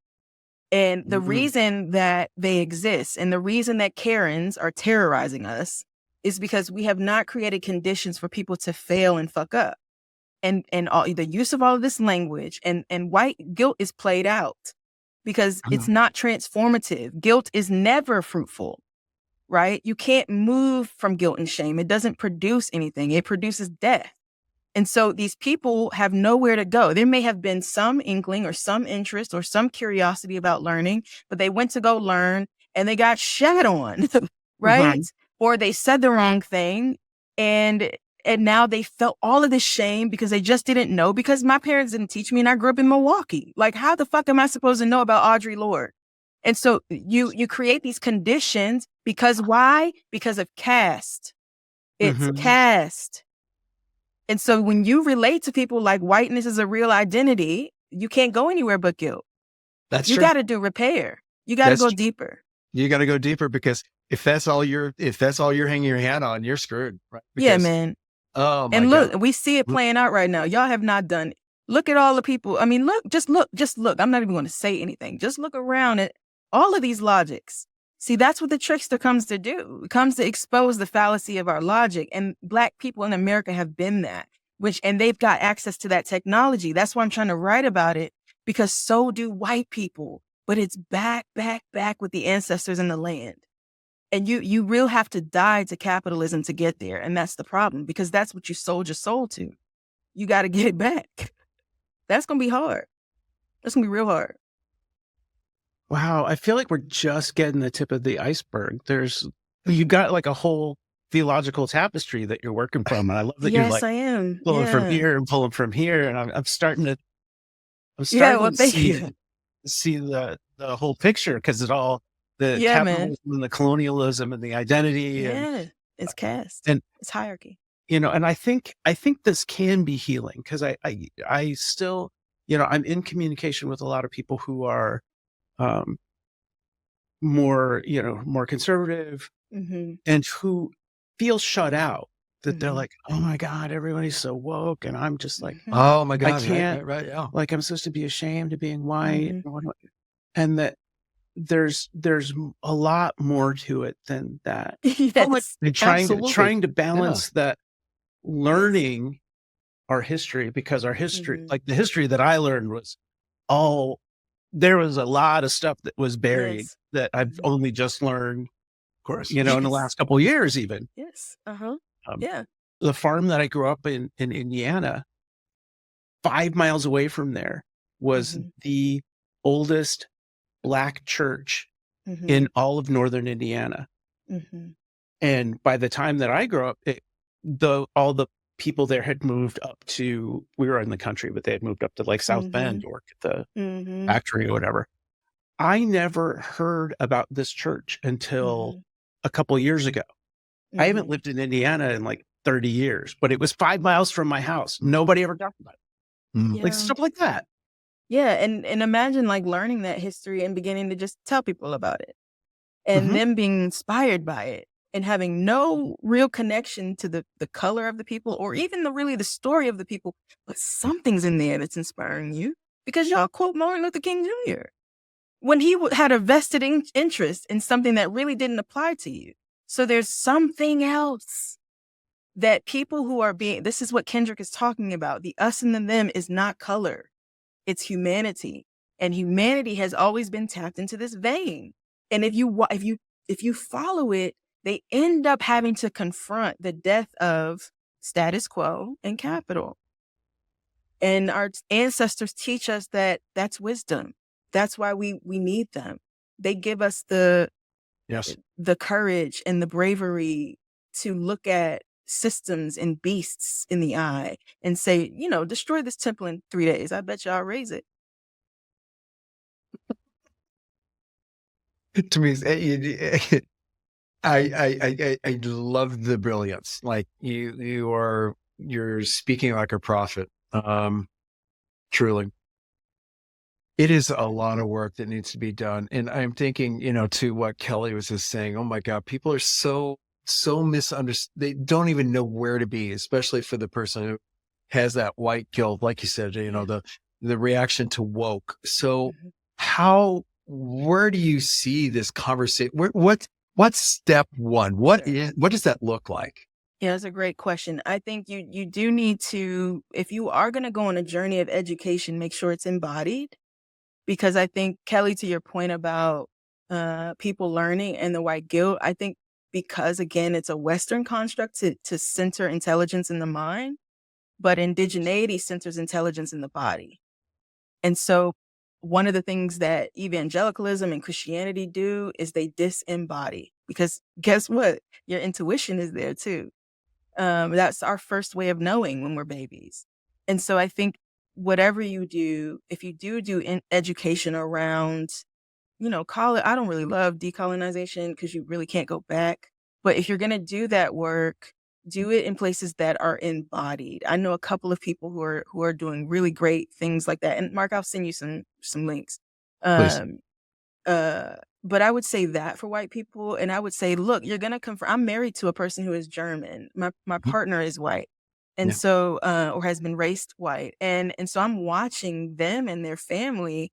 And the reason that they exist and the reason that Karens are terrorizing us is because we have not created conditions for people to fail and fuck up. And all the use of all of this language and white guilt is played out because it's not transformative. Guilt is never fruitful, right? You can't move from guilt and shame. It doesn't produce anything. It produces death. And so these people have nowhere to go. There may have been some inkling or some interest or some curiosity about learning, but they went to go learn and they got shat on, right? Or they said the wrong thing and now they felt all of this shame because they just didn't know, because my parents didn't teach me and I grew up in Milwaukee. Like, how the fuck am I supposed to know about Audre Lorde? And so you create these conditions because why? Because of caste. It's caste. And so when you relate to people like whiteness is a real identity, you can't go anywhere but guilt. That's you true. got to do repair. You got to go deeper. You got to go deeper because if that's all you're hanging your hat on, you're screwed. Right? Because, yeah, man. Oh my And look, God. we see it playing out right now. Y'all have not done it. Look at all the people. I mean, just look. I'm not even going to say anything. Just look around at all of these logics. See, that's what the trickster comes to do. It comes to expose the fallacy of our logic. And Black people in America have been that, and they've got access to that technology. That's why I'm trying to write about it, because so do white people. But it's back with the ancestors in the land. And you really have to die to capitalism to get there. And that's the problem, because that's what you sold your soul to. You got to get it back. That's going to be hard. That's going to be real hard. Wow. I feel like we're just getting the tip of the iceberg. You got like a whole theological tapestry that you're working from. And I love that you're like, I am. Pulling from here and pulling from here. And I'm starting to see the whole picture, because it all, the capitalism and the colonialism and the identity. It's caste and it's hierarchy. And I think this can be healing, because I still, I'm in communication with a lot of people who are more conservative and who feel shut out, that they're like, oh my God, everybody's so woke. And I'm just like, oh my God, I can't, right. Yeah. Like, I'm supposed to be ashamed of being white. And that there's a lot more to it than that. Yes, and trying to balance that, learning our history, because our history, like the history that I learned was there was a lot of stuff that was buried that I've only just learned course. in the last couple of years, even. Yes. Yeah. The farm that I grew up in Indiana, 5 miles away from there was the oldest Black church in all of northern Indiana. And by the time that I grew up, all the people there had moved up to, we were in the country, but they had moved up to like South Bend or at the factory or whatever. I never heard about this church until a couple of years ago. I haven't lived in Indiana in like 30 years, but it was 5 miles from my house. Nobody ever talked about it. Like stuff like that. Yeah. And imagine like learning that history and beginning to just tell people about it and them being inspired by it and having no real connection to the color of the people or even the story of the people, but something's in there that's inspiring you because y'all quote Martin Luther King Jr. when he had a vested interest in something that really didn't apply to you. So there's something else that people who are this is what Kendrick is talking about. The us and the them is not color. It's humanity. And humanity has always been tapped into this vein. And if you follow it, they end up having to confront the death of status quo and capital. And our ancestors teach us that that's wisdom. That's why we need them. They give us the courage and the bravery to look at systems and beasts in the eye and say, destroy this temple in 3 days. I bet you I'll raise it. To me, I love the brilliance. Like you're speaking like a prophet. Truly. It is a lot of work that needs to be done. And I'm thinking, to what Kelly was just saying, oh my God, people are so misunderstood. They don't even know where to be, especially for the person who has that white guilt, like you said, the reaction to woke. So where do you see this conversation? What's step one? What does that look like? Yeah, that's a great question. I think you do need to, if you are going to go on a journey of education, make sure it's embodied. Because I think, Kelly, to your point about people learning and the white guilt, I think because, again, it's a Western construct to center intelligence in the mind, but indigeneity centers intelligence in the body. And so one of the things that evangelicalism and Christianity do is they disembody. Because guess what? Your intuition is there, too. That's our first way of knowing when we're babies. And so I think whatever you do, if you do education around, call it, I don't really love decolonization because you really can't go back. But if you're going to do that work, do it in places that are embodied. I know a couple of people who are doing really great things like that. And Mark, I'll send you some links. But I would say that for white people. And I would say, look, you're going to confront, I'm married to a person who is German. My partner is white. And so, or has been raised white. And so I'm watching them and their family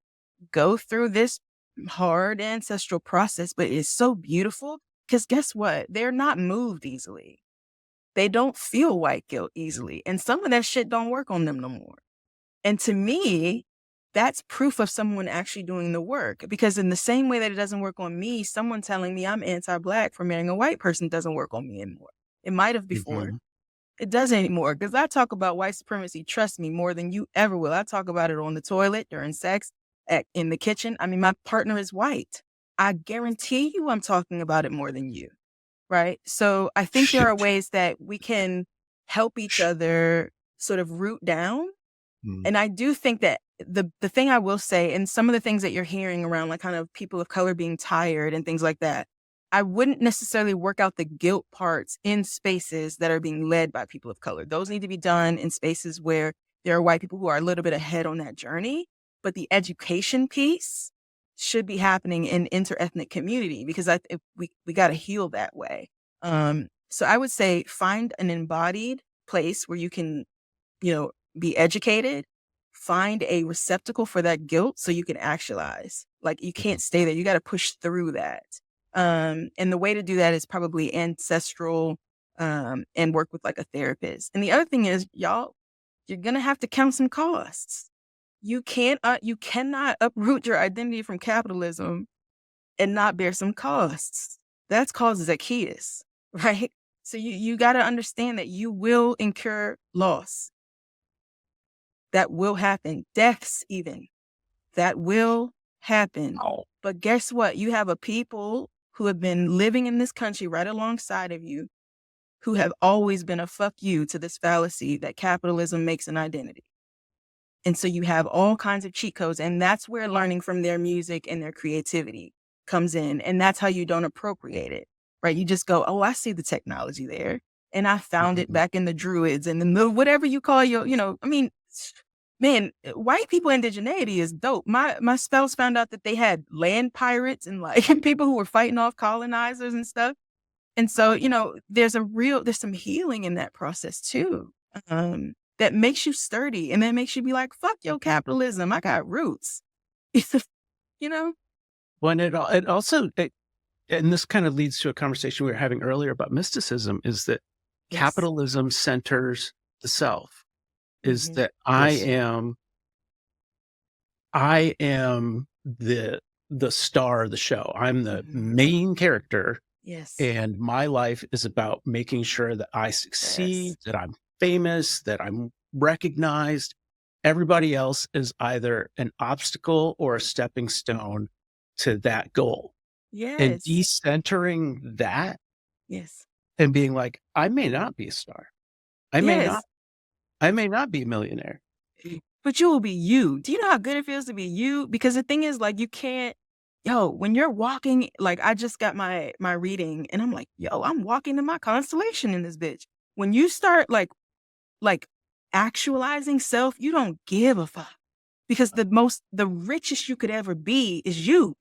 go through this hard ancestral process, but it's so beautiful because guess what? They're not moved easily. They don't feel white guilt easily. And some of that shit don't work on them no more. And to me, that's proof of someone actually doing the work, because in the same way that it doesn't work on me, someone telling me I'm anti-Black for marrying a white person doesn't work on me anymore. It might have before. It doesn't anymore because I talk about white supremacy, trust me, more than you ever will. I talk about it on the toilet, during sex, in the kitchen. I mean, my partner is white. I guarantee you I'm talking about it more than you, right? So I think there are ways that we can help each other sort of root down. And I do think that the thing I will say, and some of the things that you're hearing around like kind of people of color being tired and things like that, I wouldn't necessarily work out the guilt parts in spaces that are being led by people of color. Those need to be done in spaces where there are white people who are a little bit ahead on that journey. But the education piece should be happening in interethnic community because we got to heal that way. So I would say find an embodied place where you can, be educated, find a receptacle for that guilt so you can actualize. Like you can't stay there. You got to push through that. And the way to do that is probably ancestral, and work with like a therapist. And the other thing is, y'all, you're going to have to count some costs. You cannot uproot your identity from capitalism and not bear some costs. That's called Zacchaeus, right? So you got to understand that you will incur loss. That will happen. Deaths even. That will happen. Oh. But guess what? You have a people who have been living in this country right alongside of you who have always been a fuck you to this fallacy that capitalism makes an identity. And so you have all kinds of cheat codes, and that's where learning from their music and their creativity comes in. And that's how you don't appropriate it, right? You just go, oh, I see the technology there. And I found it back in the Druids and then the whatever you call your, I mean, man, white people indigeneity is dope. My spouse found out that they had land pirates and like people who were fighting off colonizers and stuff. And so, there's some healing in that process too. That makes you sturdy and that makes you be like, fuck your capitalism. I got roots. When it also, and this kind of leads to a conversation we were having earlier about mysticism, is that capitalism centers the self, is that I am the star of the show. I'm the main character. Yes. And my life is about making sure that I succeed, that I'm famous, that I'm recognized. Everybody else is either an obstacle or a stepping stone to that goal. Yes. And decentering that. Yes. And being like, I may not be a star. I may not be a millionaire. But you will be you. Do you know how good it feels to be you? Because the thing is, like, you can't, when you're walking, like, I just got my reading and I'm like, I'm walking to my constellation in this bitch. When you start like actualizing self, you don't give a fuck. Because the richest you could ever be is you.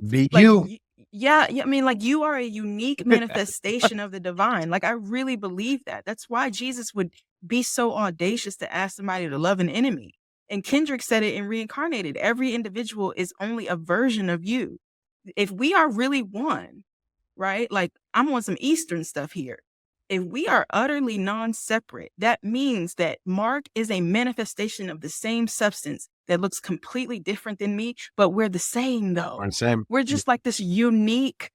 Be you. Yeah. I mean, like, you are a unique manifestation of the divine. Like, I really believe that. That's why Jesus would be so audacious to ask somebody to love an enemy. And Kendrick said it in Reincarnated. Every individual is only a version of you. If we are really one, right? Like, I'm on some Eastern stuff here. If we are utterly non-separate, that means that Mark is a manifestation of the same substance that looks completely different than me, but we're the same though. We're the same. We're just like this unique.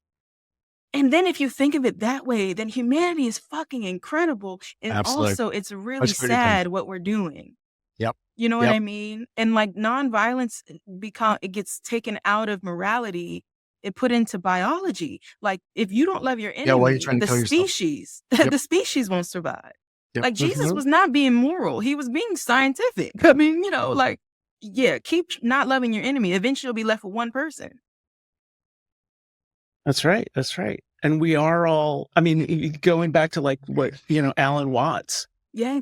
And then if you think of it that way, then humanity is fucking incredible. And Absolutely. Also it's really sad what we're doing. Yep. You know what I mean? And like nonviolence it gets taken out of morality. It put into biology. Like, if you don't love your enemy, why are you trying to kill yourself? The species won't survive. Like, Jesus was not being moral. He was being scientific. I mean, keep not loving your enemy. Eventually you'll be left with one person. That's right. And we are all, I mean, going back to like what, Alan Watts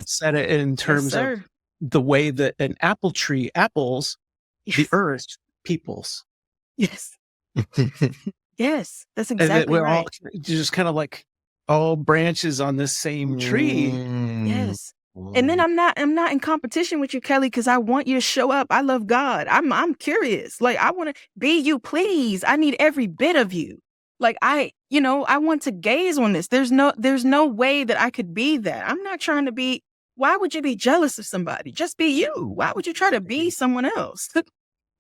said it in terms of the way that an apple tree apples the earth peoples. Yes. Yes, that's exactly we're right. all just kind of like all branches on this same tree. Yes. And then I'm not in competition with you, Kelly, because I want you to show up. I love God. I'm curious. Like, I want to be you, please. I need every bit of you. Like, I want to gaze on this. There's no way that I could be that. I'm not trying to be. Why would you be jealous of somebody? Just be you. Why would you try to be someone else?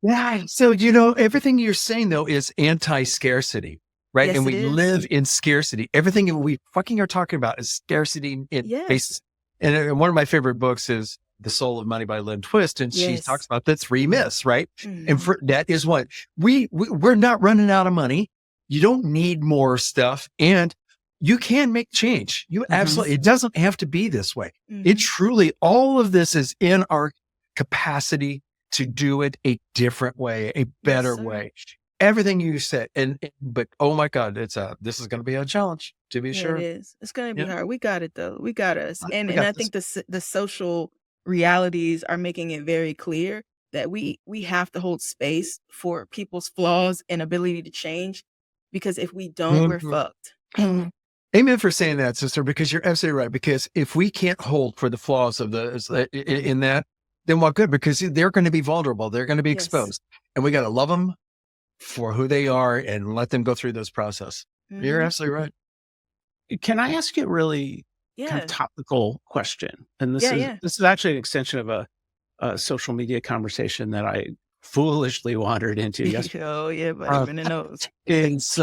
Yeah. So, everything you're saying though is anti-scarcity, right? Yes, and we live in scarcity. Everything we fucking are talking about is scarcity. Basis. And one of my favorite books is The Soul of Money by Lynn Twist. And she talks about the 3 myths, right? Mm-hmm. And that is what we're not running out of money. You don't need more stuff and you can make change. You absolutely, it doesn't have to be this way. Mm-hmm. It truly, all of this is in our capacity to do it a different way, a better way. Everything you said, but oh my God, this is going to be a challenge to be sure. It is. It's going to be hard. We got it though. We got us. And I think the social realities are making it very clear that we have to hold space for people's flaws and ability to change, because if we don't, we're fucked. Amen for saying that, sister, because you're absolutely right. Because if we can't hold for the flaws of in that, then what good? Because they're going to be vulnerable. They're going to be exposed. And we got to love them for who they are and let them go through those processes. You're absolutely right. Can I ask you a really kind of topical question? And this is actually an extension of a social media conversation that I foolishly wandered into yesterday. Oh yeah, but even in those. It's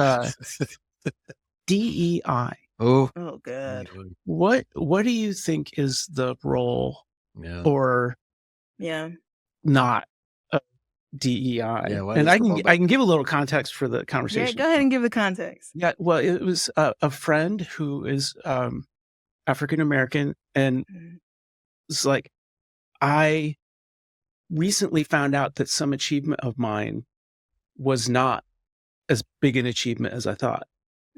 DEI. Oh God. What do you think is the role or not of DEI? And I can give a little context for the conversation. Yeah, go ahead and give the context. Yeah, well, it was a friend who is African American, and it's like, I recently found out that some achievement of mine was not as big an achievement as I thought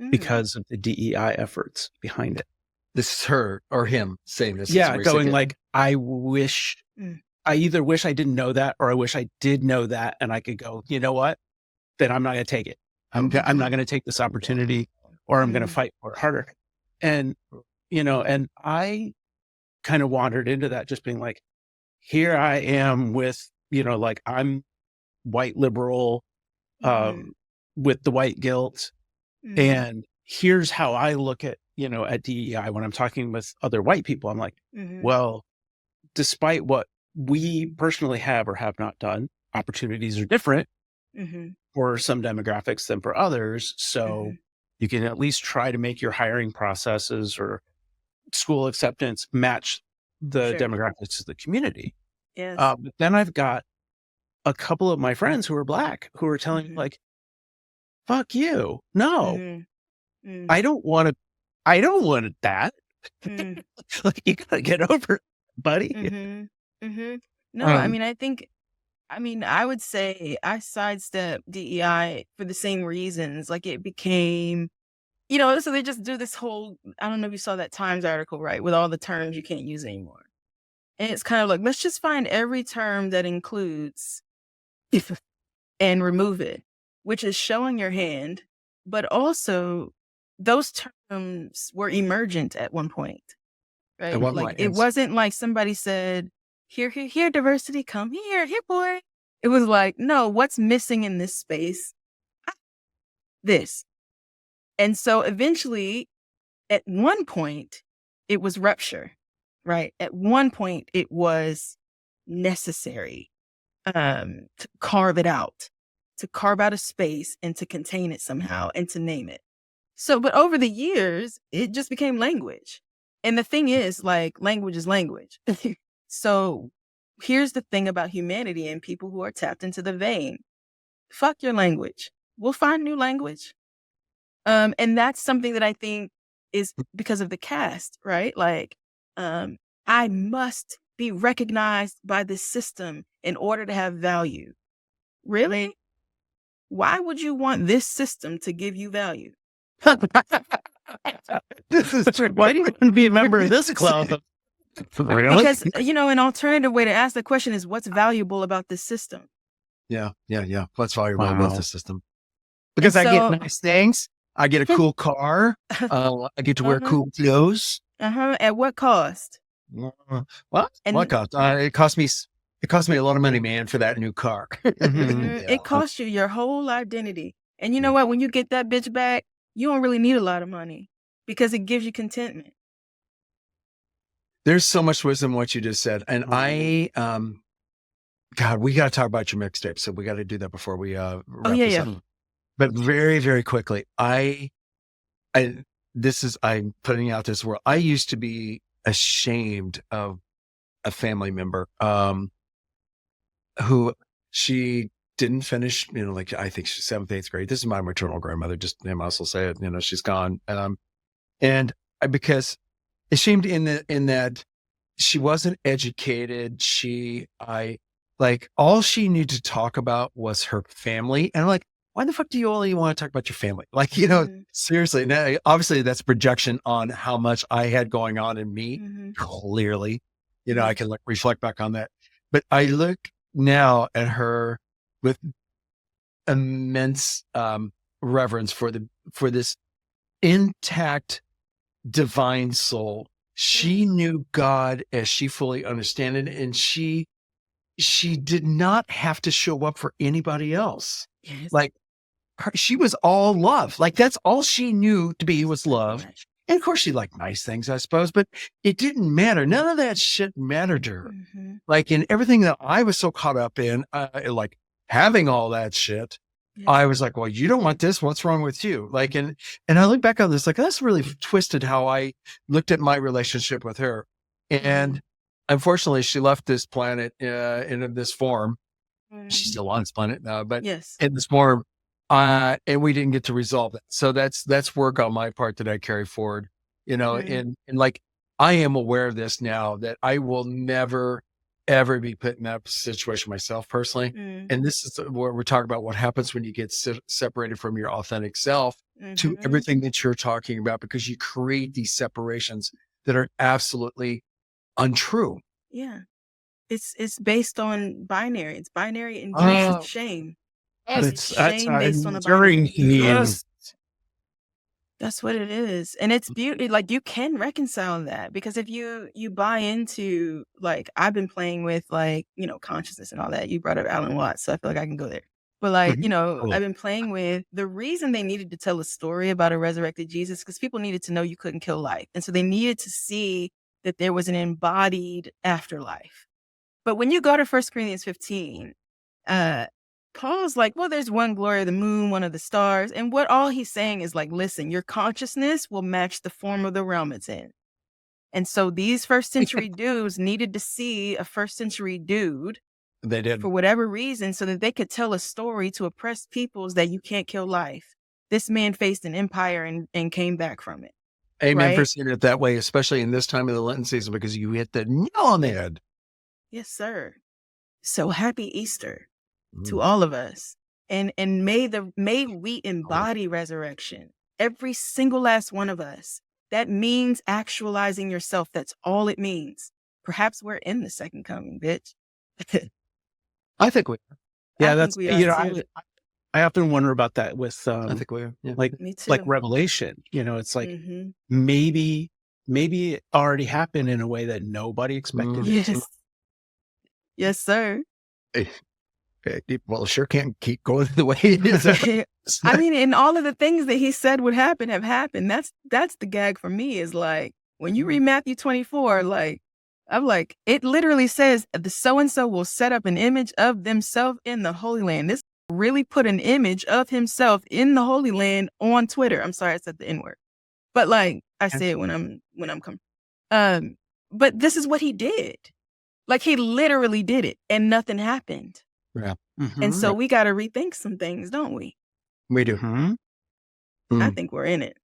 because of the DEI efforts behind it. This is her or him saying this. Yeah, going like, I either wish I didn't know that, or I wish I did know that, and I could go, you know what? Then I'm not going to take it. I'm not going to take this opportunity, or I'm going to fight for it harder. And, and I kind of wandered into that, just being like, here I am with, like, I'm white liberal, with the white guilt. And here's how I look at, at DEI when I'm talking with other white people. I'm like, well, despite what we personally have or have not done, opportunities are different for some demographics than for others. So you can at least try to make your hiring processes or school acceptance match the demographics of the community. Yes. But then I've got a couple of my friends who are Black who are telling me like, fuck you. No, I don't want that. Like, you gotta get over it, buddy. No, I would say I sidestepped DEI for the same reasons. Like, it became, so they just do this whole, I don't know if you saw that Times article, right? With all the terms you can't use anymore. And it's kind of like, let's just find every term that includes and remove it, which is showing your hand. But also, those terms were emergent at one point, right? It wasn't like somebody said, here, diversity, come here, boy. It was like, no, what's missing in this space? This. And so eventually, at one point, it was rupture, right? At one point, it was necessary to carve it out, to carve out a space and to contain it somehow and to name it. So, but over the years, it just became language. And the thing is, like, language is language. So here's the thing about humanity and people who are tapped into the vein. Fuck your language. We'll find new language. And that's something that I think is because of the caste, right? Like, I must be recognized by this system in order to have value. Really? Why would you want this system to give you value? This is true. Why do you want to be a member of this club? Really? Because, an alternative way to ask the question is, what's valuable about this system? Yeah. What's valuable about the system? Because I get nice things. I get a cool car. I get to wear cool clothes. At what cost? What cost? It cost me a lot of money, man, for that new car. It cost you your whole identity. And you know what? When you get that bitch back, you don't really need a lot of money because it gives you contentment. There's so much wisdom in what you just said. And God, we got to talk about your mixtape. So we got to do that before we wrap this up. But very, very quickly, I'm putting out this world. I used to be ashamed of a family member who she didn't finish, like, I think she's 7th, 8th grade. This is my maternal grandmother. Just, I must also say it, she's gone. And because ashamed in that she wasn't educated. All she needed to talk about was her family. And I'm like, why the fuck do you only want to talk about your family? Like, seriously. Now, obviously that's projection on how much I had going on in me. Clearly, I can reflect back on that. But I look now at her with immense reverence for this intact divine soul. She knew God as she fully understood it, and she did not have to show up for anybody else. Yes. Like, she was all love. Like, that's all she knew to be was love. And of course she liked nice things, I suppose, but it didn't matter. None of that shit mattered to her. Like, in everything that I was so caught up in, like having all that shit, I was like, well, you don't want this. What's wrong with you? Like, and I look back on this, like, that's really twisted how I looked at my relationship with her. And unfortunately, she left this planet in this form. She's still on this planet now, but in this form, and we didn't get to resolve it. So that's work on my part that I carry forward, and like, I am aware of this now, that I will never, ever be put in that situation myself personally. And this is where we're talking about what happens when you get separated from your authentic self to everything that you're talking about, because you create these separations that are absolutely untrue. Yeah. It's based on binary. It's binary induced shame. It's shame based on the binary. That's what it is. And it's beauty. Like, you can reconcile that, because if you buy into, like, I've been playing with, like, consciousness and all that. You brought up Alan Watts, so I feel like I can go there. But like, I've been playing with the reason they needed to tell a story about a resurrected Jesus, because people needed to know you couldn't kill life. And so they needed to see that there was an embodied afterlife. But when you go to 1 Corinthians 15, Paul's like, well, there's one glory of the moon, one of the stars. And what all he's saying is like, listen, your consciousness will match the form of the realm it's in. And so these first century dudes needed to see a first century dude. They did. For whatever reason, so that they could tell a story to oppressed peoples that you can't kill life. This man faced an empire and came back from it. Amen for seeing it that way, especially in this time of the Lenten season, because you hit the nail on the head. Yes, sir. So happy Easter to all of us. And may we embody resurrection. Every single last one of us. That means actualizing yourself. That's all it means. Perhaps we're in the second coming, bitch. I think we are. Yeah, that's, I often wonder about that with, I think we are. Yeah. Like Revelation, it's like, maybe it already happened in a way that nobody expected it to. Yes, sir. Well, sure can't keep going the way it is. I mean, and all of the things that he said would happen have happened. That's the gag for me, is like, when you read Matthew 24, like, I'm like, it literally says the so-and-so will set up an image of themselves in the Holy Land. This really put an image of himself in the Holy Land on Twitter. I'm sorry I said the N-word. But like, I say it when I'm coming. But this is what he did. Like, he literally did it and nothing happened. Yeah. And so we got to rethink some things, don't we? We do. I think we're in it.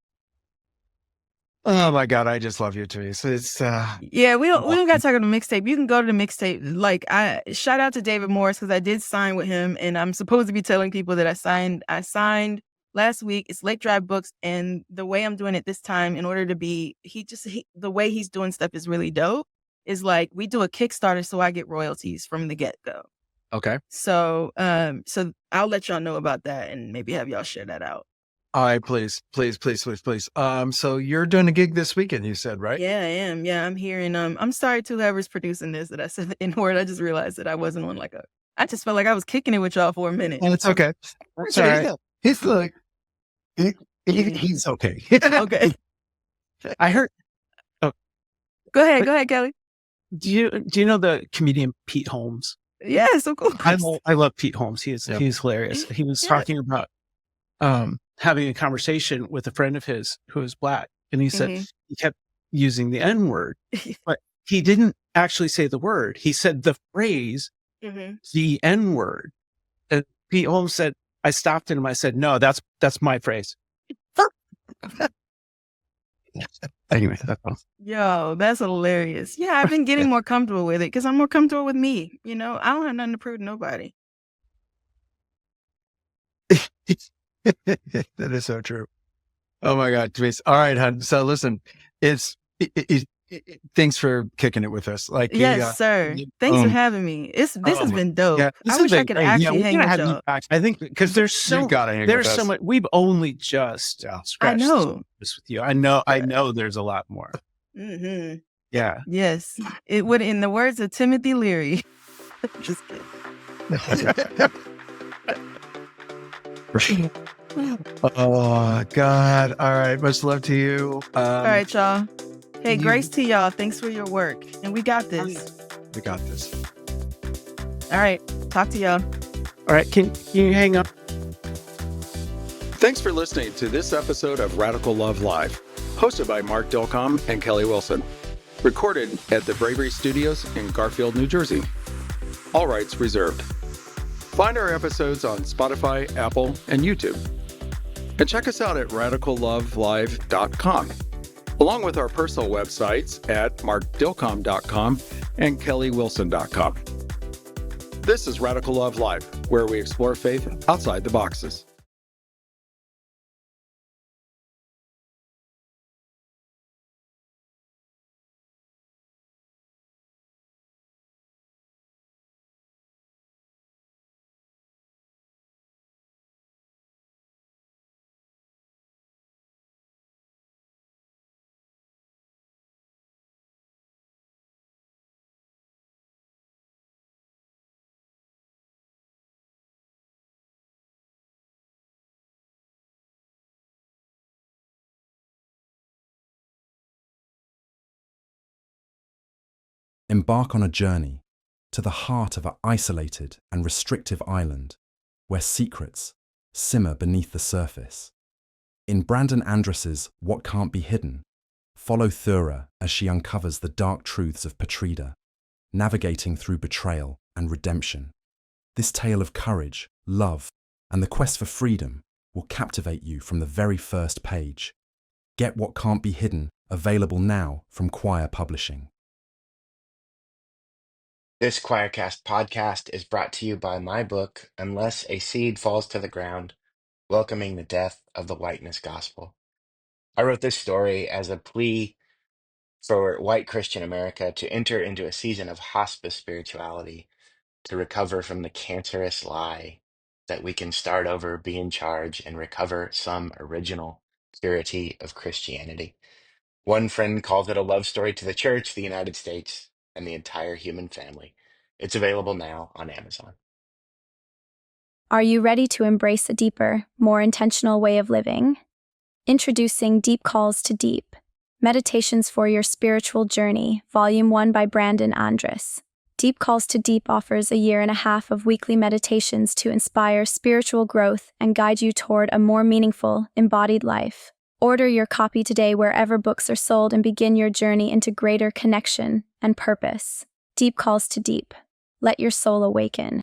Oh my God, I just love you, Tamice. It's yeah, we don't got to talk about the mixtape. You can go to the mixtape. Like, I shout out to David Morris, because I did sign with him, and I'm supposed to be telling people that I signed last week. It's Lake Drive Books, and the way I'm doing it this time, in order to be, the way he's doing stuff is really dope. Is like, we do a Kickstarter, so I get royalties from the get-go. Okay. So I'll let y'all know about that, and maybe have y'all share that out. All right, please. So you're doing a gig this weekend, you said, right? Yeah, I am. Yeah, I'm here. And I'm sorry to whoever's producing this that I said the N-word. I just realized that I wasn't on I just felt like I was kicking it with y'all for a minute. And it's okay. It's all right. He's like, he's okay. Okay. I heard. Oh. Go ahead, Kelly. Do you know the comedian Pete Holmes? Yes, of course. I love Pete Holmes. He's hilarious. He was talking about having a conversation with a friend of his who was Black. And he said he kept using the N-word, but he didn't actually say the word. He said the phrase, the N-word. And Pete Holmes said, I stopped him. I said, no, that's my phrase. Anyway, that's all. Yo, that's hilarious. Yeah, I've been getting more comfortable with it, because I'm more comfortable with me. I don't have nothing to prove to nobody. That is so true. Oh my God, Tamice. All right, hon. So listen, thanks for kicking it with us. Like, yes, sir. Thanks for having me. This has been dope. Yeah, I wish I could actually hang with y'all. I think because there's so much. We've only just scratched this with you. I know there's a lot more. Yeah. Yes. It would, in the words of Timothy Leary. Just kidding. Oh God. All right. Much love to you. All right, y'all. Hey, grace to y'all. Thanks for your work. And we got this. We got this. All right. Talk to y'all. All right. Can you hang up? Thanks for listening to this episode of Radical Love Live, hosted by Mark Dilcom and Kelly Wilson. Recorded at the Bravery Studios in Garfield, New Jersey. All rights reserved. Find our episodes on Spotify, Apple, and YouTube. And check us out at radicallovelive.com, along with our personal websites at markdilcom.com and kellywilson.com. This is Radical Love Live, where we explore faith outside the boxes. Embark on a journey to the heart of an isolated and restrictive island where secrets simmer beneath the surface. In Brandon Andrus's What Can't Be Hidden, follow Thura as she uncovers the dark truths of Patrida, navigating through betrayal and redemption. This tale of courage, love, and the quest for freedom will captivate you from the very first page. Get What Can't Be Hidden, available now from Choir Publishing. This Choircast podcast is brought to you by my book, Unless a Seed Falls to the Ground, Welcoming the Death of the Whiteness Gospel. I wrote this story as a plea for white Christian America to enter into a season of hospice spirituality, to recover from the cancerous lie that we can start over, be in charge, and recover some original purity of Christianity. One friend calls it a love story to the church, the United States, and the entire human family. It's available now on Amazon. Are you ready to embrace a deeper, more intentional way of living? Introducing Deep Calls to Deep, Meditations for Your Spiritual Journey, Volume 1 by Brandon Andrus. Deep Calls to Deep offers 1.5 years of weekly meditations to inspire spiritual growth and guide you toward a more meaningful, embodied life. Order your copy today wherever books are sold and begin your journey into greater connection and purpose. Deep Calls to Deep. Let your soul awaken.